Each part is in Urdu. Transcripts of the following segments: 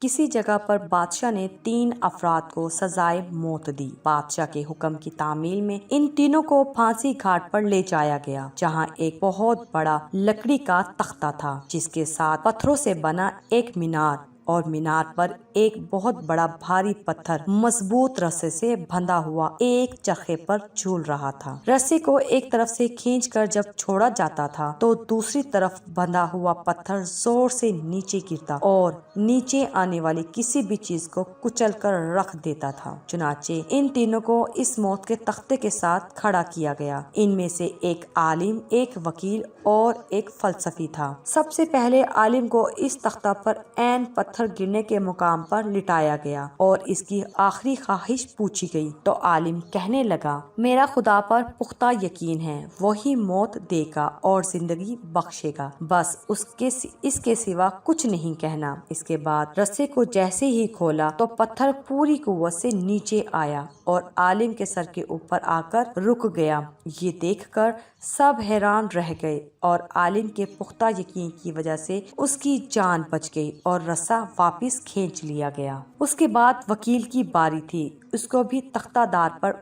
کسی جگہ پر بادشاہ نے 3 افراد کو سزائے موت دی۔ بادشاہ کے حکم کی تعمیل میں ان تینوں کو پھانسی گھاٹ پر لے جایا گیا، جہاں ایک بہت بڑا لکڑی کا تختہ تھا جس کے ساتھ پتھروں سے بنا ایک مینار، اور مینار پر ایک بہت بڑا بھاری پتھر مضبوط رسے سے بندھا ہوا ایک چرخے پر جھول رہا تھا۔ رسے کو ایک طرف سے کھینچ کر جب چھوڑا جاتا تھا تو دوسری طرف بندھا ہوا پتھر زور سے نیچے گرتا اور نیچے آنے والی کسی بھی چیز کو کچل کر رکھ دیتا تھا۔ چنانچہ ان تینوں کو اس موت کے تختے کے ساتھ کھڑا کیا گیا۔ ان میں سے ایک عالم، ایک وکیل اور ایک فلسفی تھا۔ سب سے پہلے عالم کو اس تختہ پر عین پتھر گرنے کے مقام پر لٹایا گیا اور اس کی آخری خواہش پوچھی گئی تو عالم کہنے لگا، میرا خدا پر پختہ یقین ہے، وہی موت دے گا اور زندگی بخشے گا، بس اس کے سوا کچھ نہیں کہنا۔ اس کے بعد رسے کو جیسے ہی کھولا تو پتھر پوری قوت سے نیچے آیا اور عالم کے سر کے اوپر آ کر رک گیا۔ یہ دیکھ کر سب حیران رہ گئے اور عالم کے پختہ یقین کی وجہ سے اس کی جان بچ گئی اور رسا واپس کھینچ لیا گیا۔ اس کے بعد وکیل کی باری تھی۔ اس کو بھی تختہ دار پر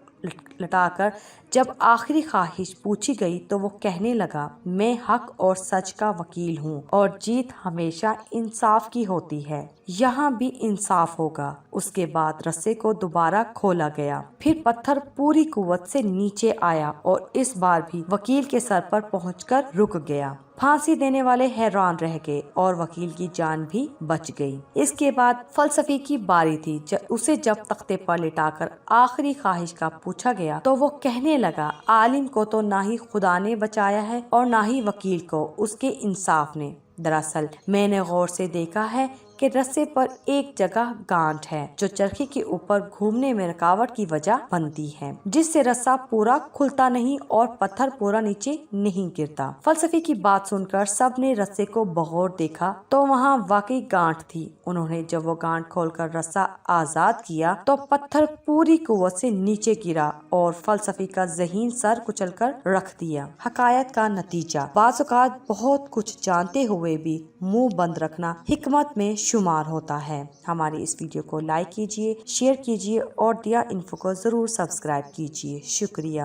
لٹا کر جب آخری خواہش پوچھی گئی تو وہ کہنے لگا، میں حق اور سچ کا وکیل ہوں اور جیت ہمیشہ انصاف کی ہوتی ہے، یہاں بھی انصاف ہوگا۔ اس کے بعد رسے کو دوبارہ کھولا گیا، پھر پتھر پوری قوت سے نیچے آیا اور اس بار بھی وکیل کے سر پر پہنچ کر رک گیا۔ پھانسی دینے والے حیران رہ گئے اور وکیل کی جان بھی بچ گئی۔ اس کے بعد فلسفی کی باری تھی۔ اسے جب تختے پر لٹا کر آخری خواہش کا پوچھا گیا تو وہ کہنے لگا، عالم کو تو نہ ہی خدا نے بچایا ہے اور نہ ہی وکیل کو اس کے انصاف نے۔ دراصل میں نے غور سے دیکھا ہے کہ رسے پر ایک جگہ گانٹھ ہے جو چرخے کے اوپر گھومنے میں رکاوٹ کی وجہ بنتی ہے، جس سے رسا پورا کھلتا نہیں اور پتھر پورا نیچے نہیں گرتا۔ فلسفی کی بات سن کر سب نے رسے کو بغور دیکھا تو وہاں واقعی گانٹھ تھی۔ انہوں نے جب وہ گانٹھ کھول کر رسا آزاد کیا تو پتھر پوری قوت سے نیچے گرا اور فلسفی کا ذہین سر کچل کر رکھ دیا۔ حکایت کا نتیجہ، بعض اوقات بہت کچھ جانتے ہوئے بھی منہ بند رکھنا حکمت میں شمار ہوتا ہے۔ ہماری اس ویڈیو کو لائک کیجیے، شیئر کیجیے اور دیا انفو کو ضرور سبسکرائب کیجیے۔ شکریہ۔